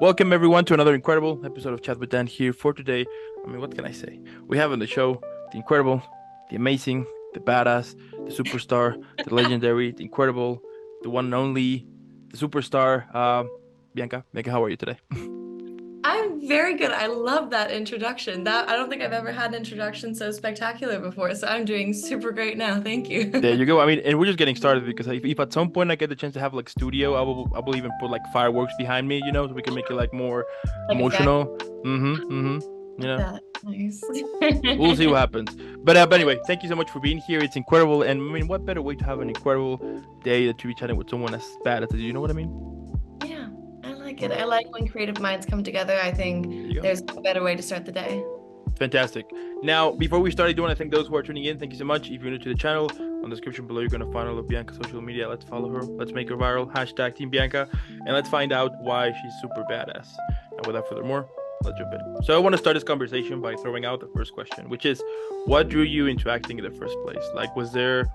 Welcome everyone to another incredible episode of Chat with Dan here for today. I mean, what can I say? We have on the show the incredible, the amazing, the badass, the superstar, the legendary, the incredible, the one and only, the superstar, Bianca. Bianca, how are you today? I'm very good. I love that introduction. That I don't think I've ever had an introduction so spectacular before. So I'm doing super great now. Thank you. There you go. I mean, and we're just getting started because if at some point I get the chance to have like studio, I will even put like fireworks behind me, so we can make it like more Like effect. emotional. You know. That nice. We'll see what happens. But anyway, thank you so much for being here. It's incredible, and I mean, what better way to have an incredible day that to be chatting with someone as bad as you? You know what I mean? Yeah, I like it. I like when creative minds come together. I There think you go. there's no better way to start the day. Fantastic. Now, before we start, I do want to thank those who are tuning in. Thank you so much. If you're new to the channel, on the description below, you're gonna find all of Bianca's social media. Let's follow her. Let's make her viral. Hashtag Team Bianca, and let's find out why she's super badass. And without further more, let's jump in. So I want to start this conversation by throwing out the first question, which is, what drew you into acting in the first place? Like, was there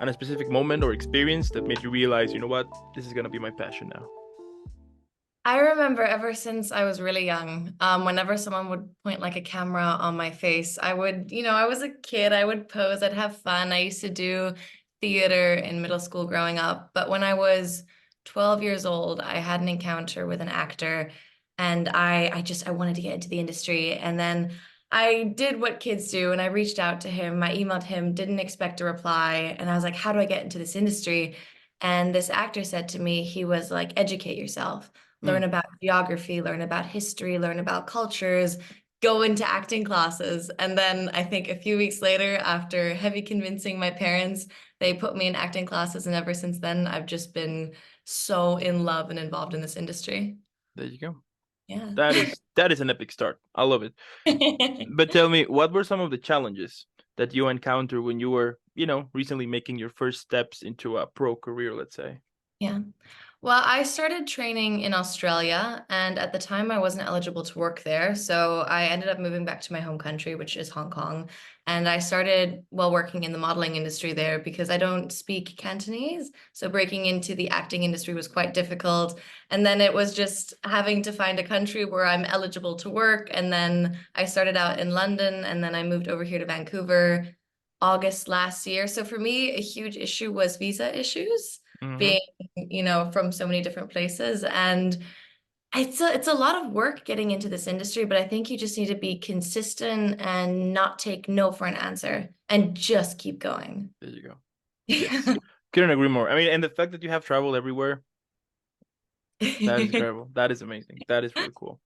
a specific moment or experience that made you realize, you know what, this is gonna be my passion now? I remember ever since I was really young, whenever someone would point like a camera on my face, I would, I was a kid, I would pose, I'd have fun. I used to do theater in middle school growing up. But when I was 12 years old, I had an encounter with an actor and I wanted to get into the industry. And then I did what kids do and I reached out to him. I emailed him, didn't expect a reply. And I was like, how do I get into this industry? And this actor said to me, he was like, educate yourself, learn Mm, about geography, learn about history, learn about cultures, go into acting classes. And then I think a few weeks later, after heavy convincing my parents, they put me in acting classes. And ever since then, I've just been so in love and involved in this industry. there you go. Yeah. That is an epic start. I love it. But tell me, what were some of the challenges that you encountered when you were, recently making your first steps into a pro career, let's say? Yeah. Well, I started training in Australia, and at the time I wasn't eligible to work there. So I ended up moving back to my home country, which is Hong Kong. And I started working in the modeling industry there because I don't speak Cantonese. So breaking into the acting industry was quite difficult. And then it was just having to find a country where I'm eligible to work. And then I started out in London, and then I moved over here to Vancouver August last year. So for me, a huge issue was visa issues Mm-hmm. being from so many different places. And it's a lot of work getting into this industry, but I think you just need to be consistent and not take no for an answer and just keep going. There you go. Yes. Couldn't agree more. I mean, and the fact that you have traveled everywhere, that is incredible. That is amazing. That is really cool.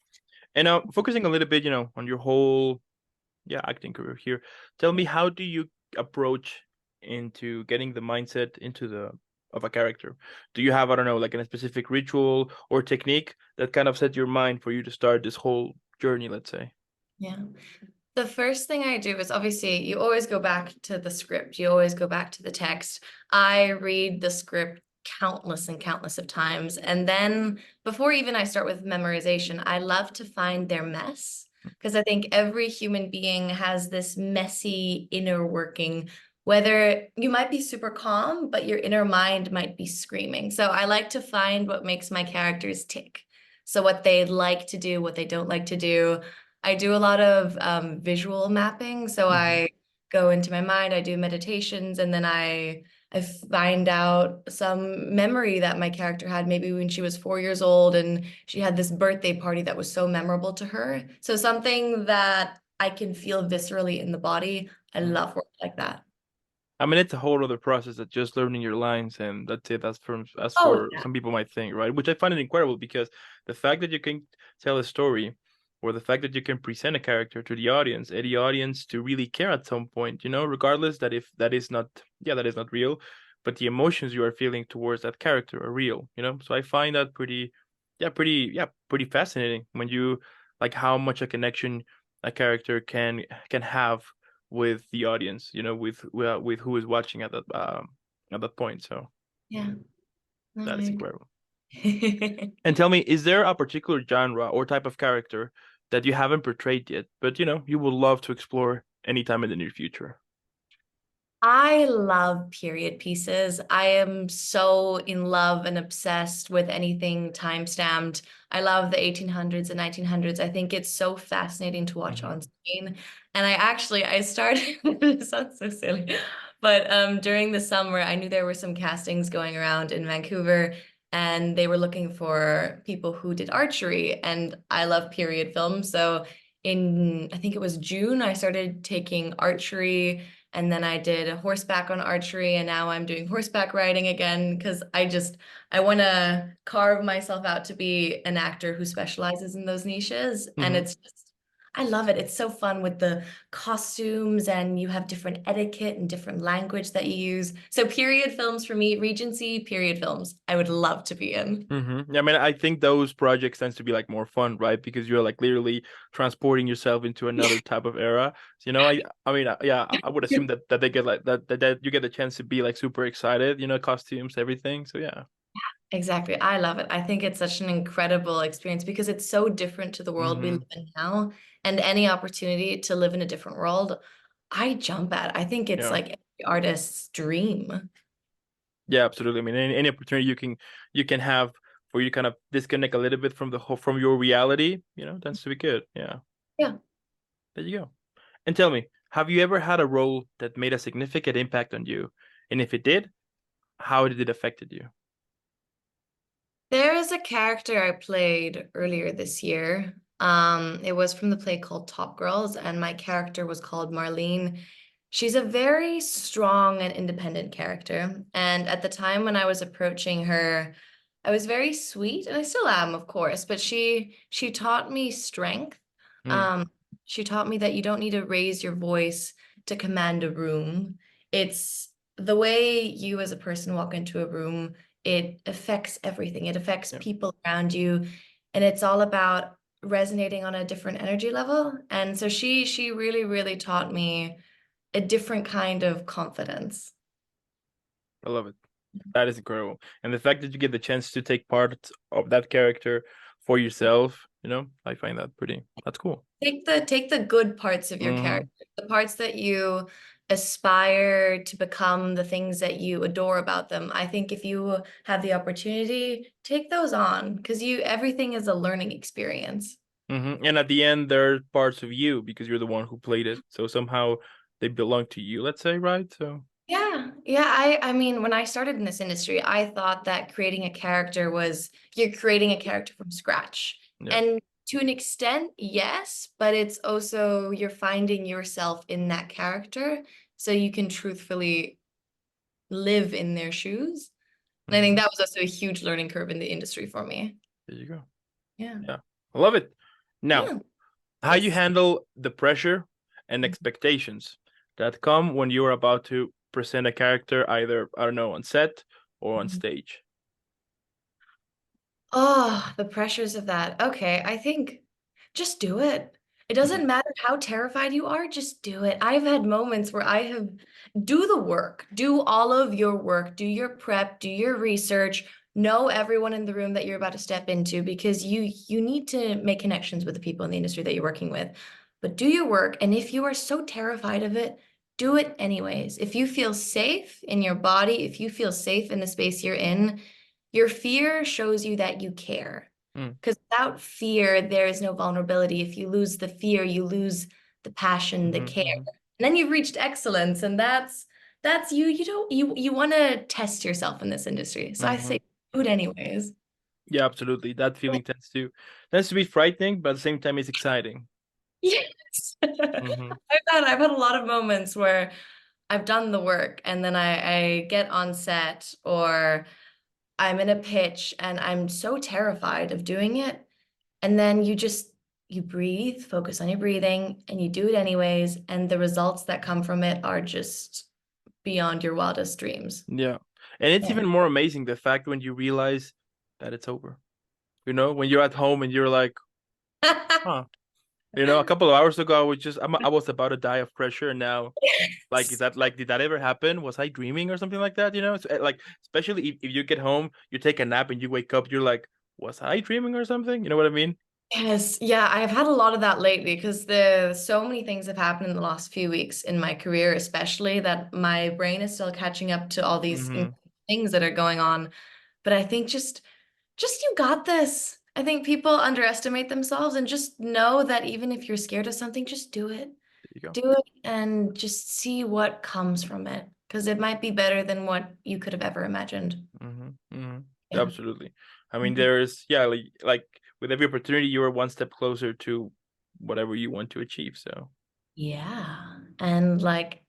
And now, focusing a little bit, on your whole, yeah, acting career here, tell me, how do you approach into getting the mindset into the of a character? Do you have, I don't know, like a specific ritual or technique that kind of set your mind for you to start this whole journey, let's say? Yeah. The first thing I do is obviously you always go back to the script. You always go back to the text. I read the script countless and countless of times. And then before even I start with memorization, I love to find their mess because I think every human being has this messy inner working, whether you might be super calm, but your inner mind might be screaming. So I like to find what makes my characters tick. So what they like to do, what they don't like to do. I do a lot of visual mapping. So Hmm. I go into my mind, I do meditations, and then I find out some memory that my character had maybe when she was 4 years old and she had this birthday party that was so memorable to her. So something that I can feel viscerally in the body. I love work like that. I mean, it's a whole other process that just learning your lines, and that's it. That's for as Oh, for yeah. some people might think, right? Which I find it incredible because the fact that you can tell a story, or the fact that you can present a character to the audience, and the audience to really care at some point, regardless that if that is not, yeah, that is not real, but the emotions you are feeling towards that character are real. So I find that pretty fascinating when you like how much a connection a character can have with the audience, with who is watching at that point. So Yeah. No, that is I incredible. agree. And tell me, is there a particular genre or type of character that you haven't portrayed yet, but you would love to explore anytime in the near future? I love period pieces. I am so in love and obsessed with anything time stamped. I love the 1800s and 1900s. I think it's so fascinating to watch Hmm. on screen. And I started, it sounds so silly, but during the summer, I knew there were some castings going around in Vancouver, and they were looking for people who did archery. And I love period films. So in, I think it was June, I started taking archery, and then I did horseback on archery, and now I'm doing horseback riding again because I want to carve myself out to be an actor who specializes in those niches. And Hmm. I love it. It's so fun with the costumes, and you have different etiquette and different language that you use. So period films for me, Regency period films, I would love to be in. Yeah, I mean, I think those projects tends to be like more fun, right? Because you're like literally transporting yourself into another type of era. So, I mean, yeah, I would assume that they get like that you get the chance to be like super excited, costumes, everything. So yeah. Exactly. I love it. I think it's such an incredible experience because it's so different to the world we live Hmm. in now. And any opportunity to live in a different world, I jump at. I think it's Yeah. like every artist's dream. Yeah, absolutely. I mean, any opportunity you can have for you to kind of disconnect a little bit from the whole from your reality, tends to be good. Yeah. Yeah. There you go. And tell me, have you ever had a role that made a significant impact on you? And if it did, how did it affected you? There is a character I played earlier this year. It was from the play called Top Girls, and my character was called Marlene. She's a very strong and independent character. And at the time when I was approaching her, I was very sweet, and I still am, of course, but she taught me strength. Mm, Um, she taught me that you don't need to raise your voice to command a room. It's the way you as a person walk into a room, it affects everything. It affects yeah, people around you, and it's all about resonating on a different energy level. And so she really, really taught me a different kind of confidence. I love it. That is incredible. And the fact that you get the chance to take part of that character for yourself, I find that that's cool. Take the good parts of your Hmm. character, the parts that you aspire to become, the things that you adore about them. I think if you have the opportunity, take those on because you everything is a learning experience. And at the end, they're parts of you because you're the one who played it. So somehow they belong to you, let's say, right? So Yeah, yeah. I mean, when I started in this industry, I thought that creating a character was you're creating a character from scratch. yeah. And to an extent, yes, but it's also you're finding yourself in that character so you can truthfully live in their shoes. And I think Hmm. that was also a huge learning curve in the industry for me. There you go. Yeah. Yeah. I love it. Now, Yeah. how you Yes. handle the pressure and expectations that come when you're about to present a character either, I don't know, on set or on Mhm. stage. Oh, the pressures of that. Okay, I think just do it. It Mhm. doesn't matter how terrified you are, just do it. I've had moments where I have do the work, do all of your work, do your prep, do your research, know everyone in the room that you're about to step into because you need to make connections with the people in the industry that you're working with. But do your work, and if you are so terrified of it, do it anyways. If you feel safe in your body, if you feel safe in the space you're in, your fear shows you that you care. Mm. Because without fear, there is no vulnerability. If you lose the fear, you lose the passion, the Mhm, care. mhm, And then you've reached excellence. And that's you. You don't you want to test yourself in this industry. So I mhm. say do it anyways. Yeah, absolutely. That feeling tends to be frightening, but at the same time, it's exciting. Yes. Hmm. I've had a lot of moments where I've done the work and then I get on set or I'm in a pitch and I'm so terrified of doing it. And then you breathe, focus on your breathing, and you do it anyways. And the results that come from it are just beyond your wildest dreams. Yeah, and it's Yeah. even more amazing the fact when you realize that it's over. When you're at home and you're like, huh. A couple of hours ago, I was about to die of pressure, and now, like, is that like, did that ever happen? Was I dreaming or something like that? It's like, especially if you get home, you take a nap and you wake up, you're like, was I dreaming or something? You know what I mean? Yes, yeah, I have had a lot of that lately because the so many things have happened in the last few weeks in my career, especially that my brain is still catching up to all these Mm-hmm. things that are going on. But I think just you got this. I think people underestimate themselves and just know that even if you're scared of something, just do it. There you go. Do it and just see what comes from it because it might be better than what you could have ever imagined. Mm-hmm. Mm-hmm. Yeah. Absolutely. I mean, Mhm. there's yeah, like with every opportunity, you are one step closer to whatever you want to achieve. So. Yeah. And like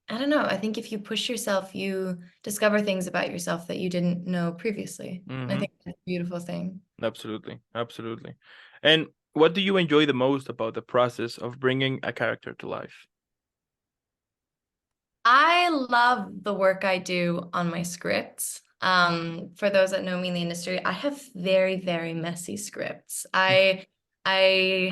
I don't know, I think if you push yourself, you discover things about yourself that you didn't know previously. And I Mm-hmm. think that's a beautiful thing. Absolutely. Absolutely. And what do you enjoy the most about the process of bringing a character to life? I love the work I do on my scripts. For those that know me in the industry, I have very, very messy scripts. I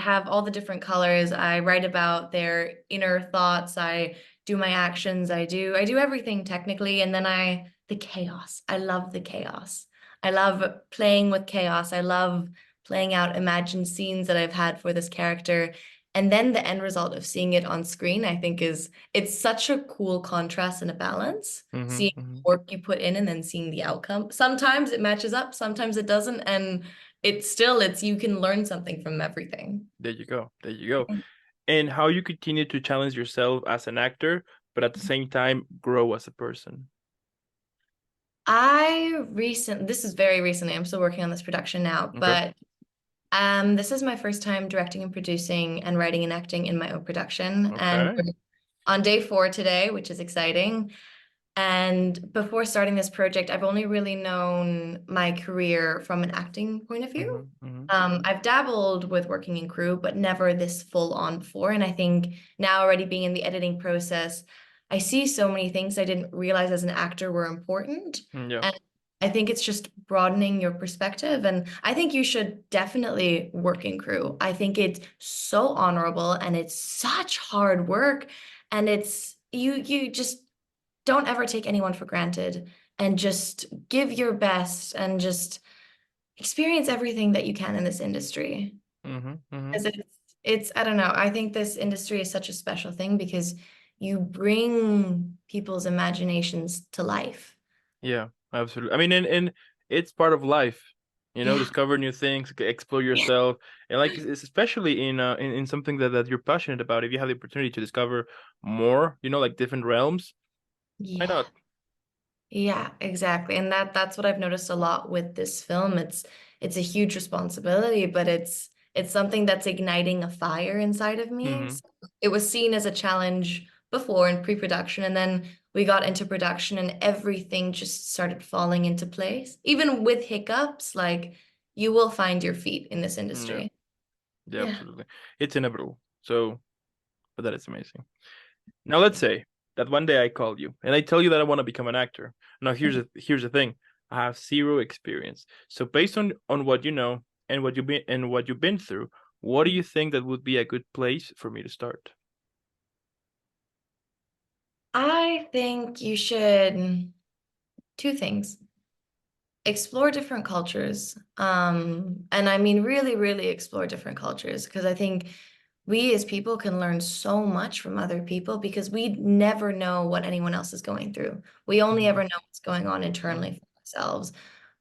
have all the different colors. I write about their inner thoughts. I do my actions. I do everything technically, and then the chaos. I love the chaos. I love playing with chaos. I love playing out imagined scenes that I've had for this character. And then the end result of seeing it on screen, I think is it's such a cool contrast and a balance. Mm-hmm. Seeing Mm-hmm. work you put in and then seeing the outcome. Sometimes it matches up, sometimes it doesn't, and it's you can learn something from everything. There you go. There you go. And how you continue to challenge yourself as an actor, but at the same time grow as a person. This is very recently, I'm still working on this production now, Okay. but this is my first time directing and producing and writing and acting in my own production. And Okay. we're on day 4 today, which is exciting. And before starting this project, I've only really known my career from an acting point of view. Mm-hmm. Mm-hmm. I've dabbled with working in crew, but never this full on before. And I think now already being in the editing process, I see so many things I didn't realize as an actor were important. Yeah. And I think it's just broadening your perspective. And I think you should definitely work in crew. I think it's so honorable and it's such hard work. And it's you just don't ever take anyone for granted and just give your best and just experience everything that you can in this industry. Mm-hmm. Mm-hmm. Because it's I don't know, I think this industry is such a special thing because you bring people's imaginations to life. Yeah, absolutely. I mean, and it's part of life, Yeah. discover new things, explore yourself, and like it's especially in something that you're passionate about. If you have the opportunity to discover more, like different realms, why Yeah. not? Yeah, exactly. And that's what I've noticed a lot with this film. It's a huge responsibility, but it's something that's igniting a fire inside of me. Mm-hmm. So it was seen as a challenge before in pre-production, and then we got into production and everything just started falling into place. Even with hiccups, like you will find your feet in this Yeah, industry. yeah, Yeah. absolutely. It's inevitable. So, but that is amazing. Now let's say that one day I call you and I tell you that I want to become an actor. Now here's the thing. I have zero experience. So based on what you know and what you've been through, what do you think that would be a good place for me to start? I think you should two things. Explore different cultures. And I mean really, really explore different cultures because I think we as people can learn so much from other people because we never know what anyone else is going through. We only Mm-hmm. ever know what's going on Mm-hmm. internally for ourselves.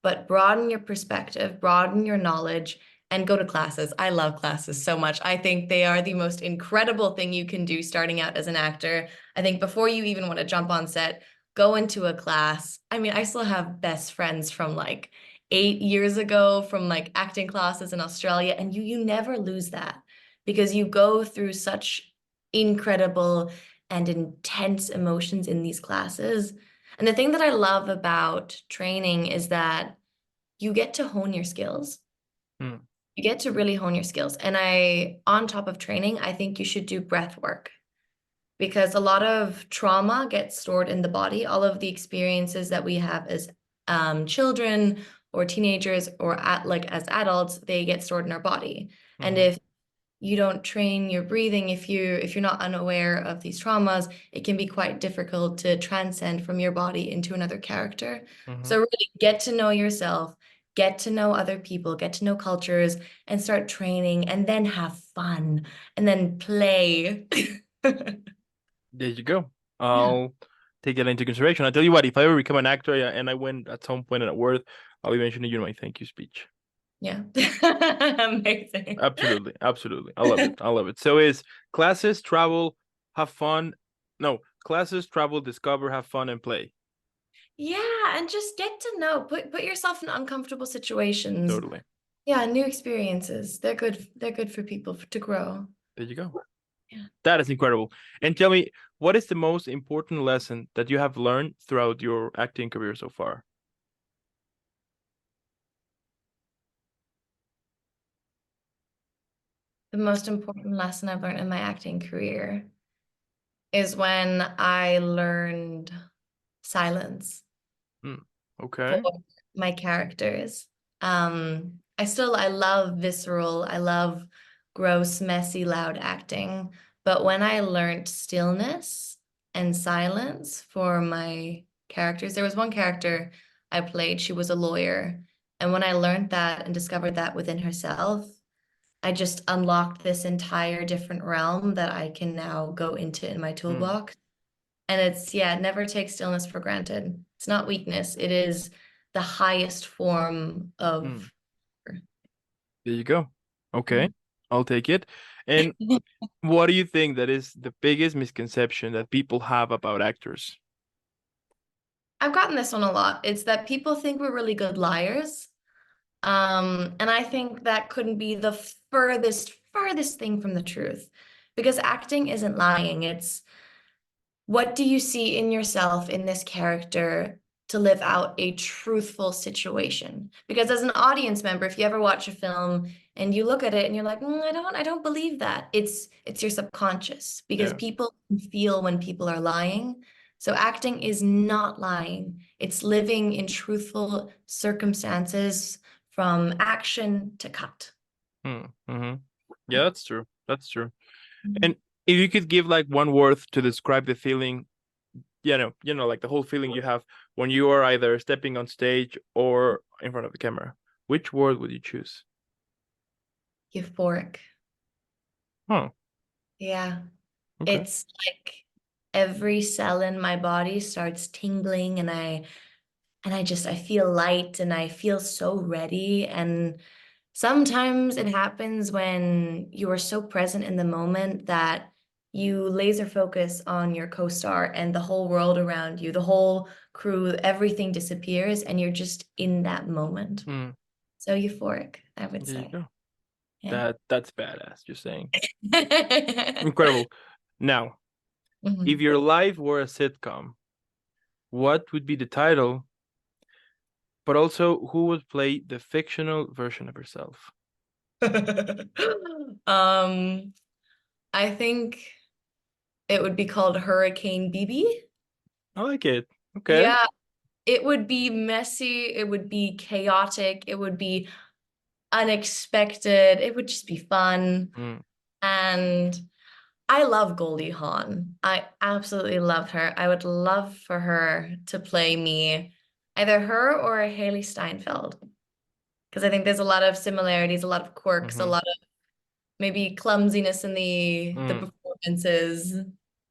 But broaden your perspective, broaden your knowledge, and go to classes. I love classes so much. I think they are the most incredible thing you can do starting out as an actor. I think before you even want to jump on set, go into a class. I mean, I still have best friends from like 8 years ago from like acting classes in Australia, and you never lose that because you go through such incredible and intense emotions in these classes. And the thing that I love about training is that you get to hone your skills. Mm-hmm. You get to really hone your skills. And on top of training, I think you should do breath work because a lot of trauma gets stored in the body. All of the experiences that we have as children or teenagers or like as adults, they get stored in our body. And Mm-hmm. if you don't train your breathing, if you're not unaware of these traumas, it can be quite difficult to transcend from your body into another character. Mm-hmm. So really get to know yourself, get to know other people, get to know cultures, and start training, and then have fun, and then play. There you go. Yeah. I'll take that into consideration. I'll tell you what, if I ever become an actor and I win at some point in a award, I'll be mentioning you in my thank you speech. Yeah. Amazing. Absolutely, absolutely. I love it. I love it. So is classes, travel, have fun. No, classes, travel, discover, have fun, and play. Yeah, and just get to know, put yourself in uncomfortable situations. Totally. Yeah, new experiences. They're good. They're good for people to grow. There you go. Yeah. That is incredible. And tell me, what is the most important lesson that you have learned throughout your acting career so far? The most important lesson I've learned in my acting career is when I learned silence Hmm. for Okay. my characters. I love visceral, I love gross, messy, loud acting. But when I learned stillness and silence for my characters, there was one character I played, she was a lawyer. And when I learned that and discovered that within herself, I just unlocked this entire different realm that I can now go into in my Hmm. toolbox. And it's, yeah, never take stillness for granted. It's not weakness. It is the highest form Hmm. of, There you go. yeah. Okay. I'll take it. And what do you think that is the biggest misconception that people have about actors? I've gotten this one a lot. It's that people think we're really good liars. And I think that couldn't be the furthest thing from the truth. Because acting isn't lying. It's what do you see in yourself in this character to live out a truthful situation? Because as an audience member, if you ever watch a film and you look at it and you're like, I don't believe that. It's your subconscious because Yeah. people can feel when people are lying. So acting is not lying. It's living in truthful circumstances from action to cut. Hmm. Hmm. Yeah, that's true. That's true. And if you could give like one word to describe the feeling, like the whole feeling you have when you are either stepping on stage or in front of the camera, which word would you choose? Euphoric. Huh. Yeah. Okay. It's like every cell in my body starts tingling and I feel light and I feel so ready. And sometimes it happens when you are so present in the moment that you laser focus on your co-star and the whole world around you, the whole crew, everything disappears and you're just in that moment. Hmm. So euphoric, I would There you say. go. Yeah. That's badass. Just saying. Incredible. Now, if Mhm. your life were a sitcom, what would be the title? But also, who would play the fictional version of herself? Um, I think it would be called Hurricane BB. I like it. Okay. Yeah, it would be messy, it would be chaotic, it would be unexpected, it would just be fun. Hmm. And I love Goldie Hawn. I absolutely love her. I would love for her to play me, either her or Haley Steinfeld, because I think there's a lot of similarities, a lot of quirks, a Mm-hmm. lot of maybe clumsiness in the Mm. performances.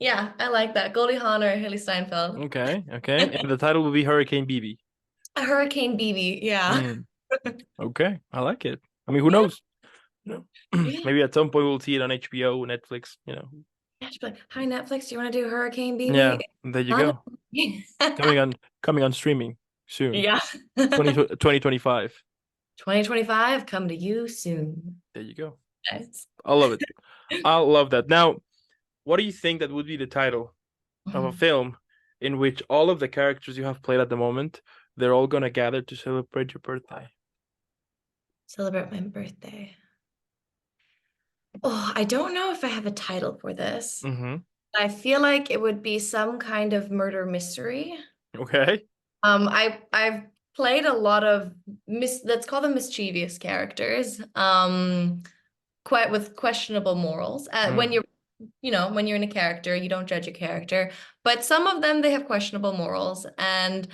Yeah, I like that. Goldie Hawn or Haley Steinfeld. Okay. Okay. And the title would be Hurricane BB. A Hurricane BB, yeah. Mm. Okay. I like it. I mean, who Yeah, knows? yeah. Maybe at some point we'll see it on HBO, Netflix. Yeah, she'd be like, hi Netflix, do you want to do Hurricane Yeah, BB? there you On go. Coming on streaming soon. yeah. 2025. 2025, come to you soon. There you go. Guys. I love it. I love that. Now, what do you think that would be the title of a Mhm. film in which all of the characters you have played at the moment, they're all gonna gather to celebrate your birthday? Celebrate my birthday. Oh, I don't know if I have a title for this. Mm-hmm. I feel like it would be some kind of murder mystery. Okay. I've played a lot of let's call them mischievous characters. Quite with questionable morals. When Mm. you're, when you're in a character, you don't judge a character, but some of them they have questionable morals, and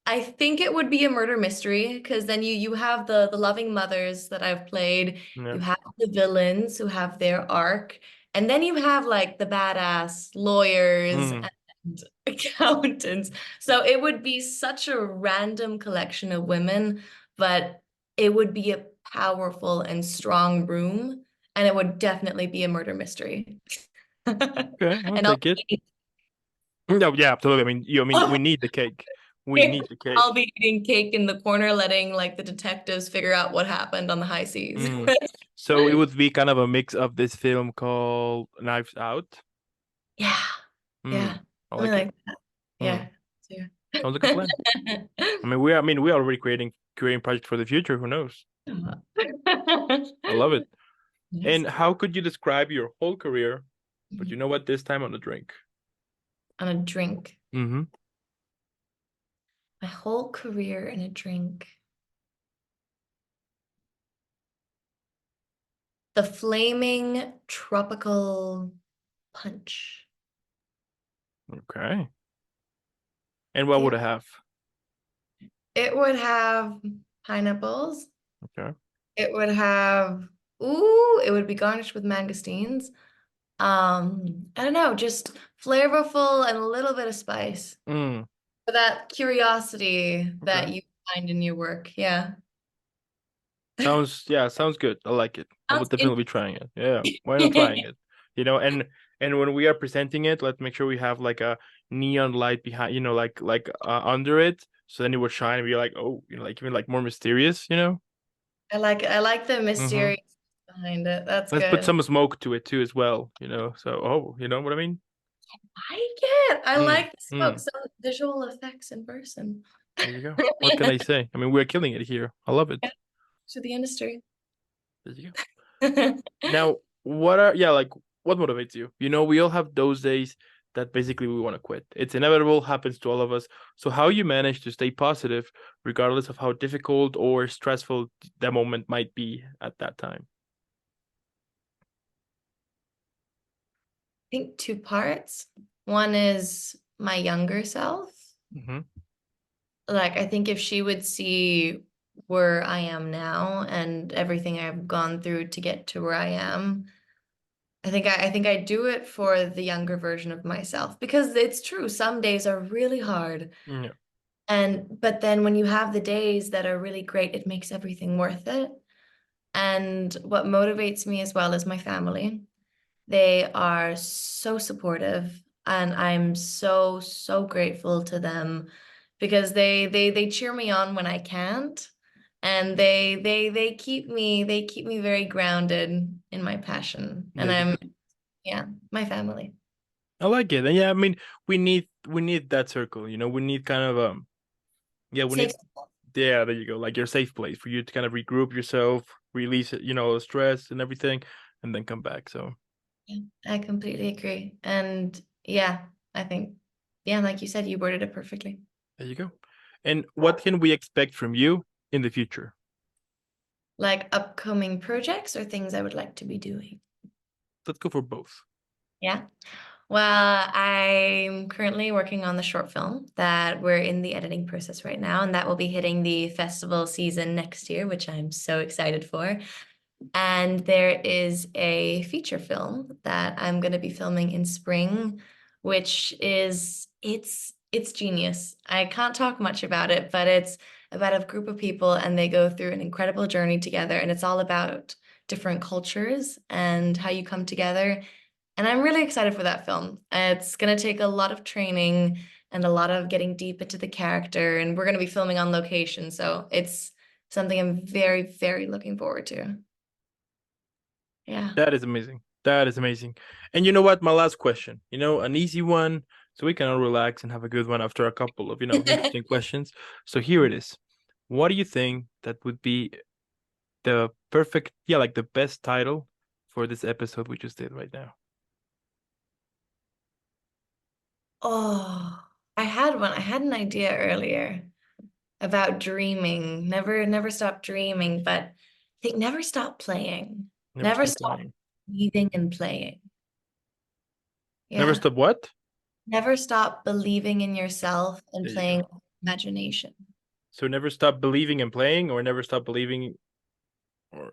I think it would be a murder mystery because then you have the loving mothers that I've played, Yeah. you have the villains who have their arc, and then you have like the badass lawyers Mm. and accountants. So it would be such a random collection of women, but it would be a powerful and strong room, and it would definitely be a murder mystery. Okay, I'll And I'll take it. be No, yeah, absolutely. I mean, we need the cake. We need the I'll cake. be eating cake in the corner, letting like the detectives figure out what happened on the high seas. Mm. So it would be kind of a mix of this film called Knives Out. Yeah, yeah, Mm. I something like it. like that. Mm. Yeah. So, Sounds like a plan. I mean, we are already creating projects for the future. Who knows? I love it. Nice. And how could you describe your whole career? But you know what? This time on a drink. On a drink. Mm-hmm. My whole career in a drink. The flaming tropical punch. Okay. And what Yeah. would I have? It would have pineapples. Okay. It would have, ooh, it would be garnished with mangosteens. I don't know, just flavorful and a little bit of spice Mm. for that curiosity that Okay. you find in your work. Yeah. Sounds good. I like it. I will Sounds definitely be trying it. Yeah. Why not trying it? And when we are presenting it, let's make sure we have like a neon light behind, like under it, so then it would shine and be like, oh, like even like more mysterious. I like the Mm-hmm. mysterious behind it. That's Let's put good. some smoke to it too as well. So, oh, you know what I mean? I like it. I Mm. like the smoke. Mm. Some visual effects in person. There you go. What can I say? I mean, we're killing it here. I love it. Yeah, to the industry. There you go. Now, what motivates you? We all have those days that basically we want to quit. It's inevitable, happens to all of us. So how you manage to stay positive regardless of how difficult or stressful that moment might be at that time. Think two parts. One is my younger self. Mm-hmm. Like, I think if she would see where I am now and everything I've gone through to get to where I am, I think I do it for the younger version of myself because it's true. Some days are really hard. Yeah. But then when you have the days that are really great, it makes everything worth it. And what motivates me as well is my family. They are so supportive, and I'm so, so grateful to them because they cheer me on when I can't, and they keep me very grounded in my passion. And There you go. yeah, my family. I like it. And yeah, I mean, we need that circle. We need kind of yeah, we Safe. need yeah, there you go. Like your safe place for you to kind of regroup yourself, release it, the stress and everything, and then come back. So Yeah, I completely agree. And yeah, I think, yeah, like you said, you worded it perfectly. there you go. And what can we expect from you in the future? Like upcoming projects or things I would like to be doing. Let's go for both. Yeah. Well, I'm currently working on the short film that we're in the editing process right now, and that will be hitting the festival season next year, which I'm so excited for. And there is a feature film that I'm going to be filming in spring, which is it's genius. I can't talk much about it, but it's about a group of people and they go through an incredible journey together, and it's all about different cultures and how you come together. And I'm really excited for that film. It's going to take a lot of training and a lot of getting deep into the character, and we're going to be filming on location, so it's something I'm very, very looking forward to. Yeah. That is amazing. That is amazing. And you know what? My last question, an easy one, so we can all relax and have a good one after a couple of, interesting questions. So here it is. What do you think that would be the perfect, yeah, like the best title for this episode we just did right now? Oh, I had one. I had an idea earlier about dreaming. Never stop dreaming, but I think never stop playing. Never Never stop stop playing. believing and playing. Never Yeah. stop what? Never stop believing in yourself and There you playing go. imagination. So never stop believing and playing, or never stop believing, or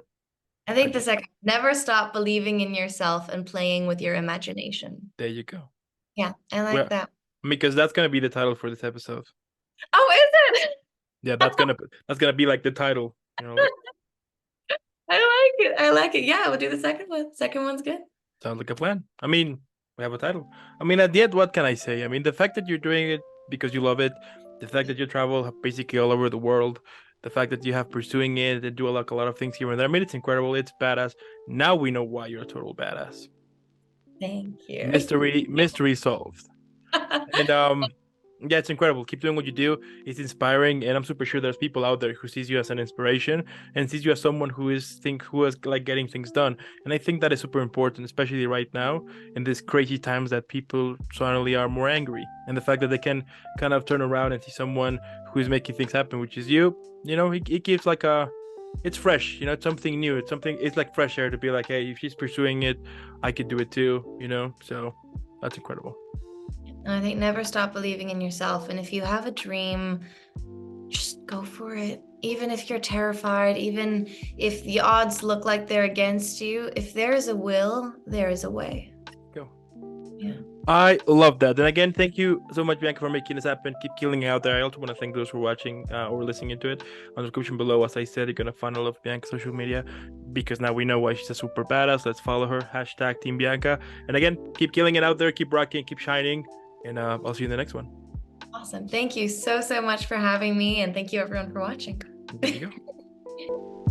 I I think the just, second, never stop believing in yourself and playing with your imagination. there you go. Yeah, I like Well, that. because that's gonna be the title for this episode. Oh, is it? Yeah, that's gonna be like the title. Like I like it. I like it. Yeah, we'll do the second one. Second one's good. sounds like a plan. I mean, we have a title. I mean, at the end, what can I say? I mean, the fact that you're doing it because you love it, the fact that you travel basically all over the world, the fact that you have pursuing it and do like a lot of things here and there. I mean, it's incredible. It's badass. Now we know why you're a total badass. Thank you. Mystery solved. And yeah, it's incredible. Keep doing what you do. It's inspiring, and I'm super sure there's people out there who sees you as an inspiration and sees you as someone who is like getting things done. And I think that is super important, especially right now in these crazy times that people suddenly are more angry. And the fact that they can kind of turn around and see someone who is making things happen, which is you. It gives like a it's fresh, it's something new. It's like fresh air to be like, hey, if she's pursuing it, I could do it too. So that's incredible. And I think never stop believing in yourself. And if you have a dream, just go for it. Even if you're terrified, even if the odds look like they're against you, if there is a will, there is a way. Go. Yeah. I love that. And again, thank you so much, Bianca, for making this happen. Keep killing it out there. I also want to thank those who are watching or listening into it. On the description below, as I said, you're going to find all of Bianca's social media because now we know why she's a super badass. Let's follow her. # Team Bianca. And again, keep killing it out there. Keep rocking. Keep shining. And I'll see you in the next one. Awesome. Thank you so much for having me. And thank you everyone for watching. There you go.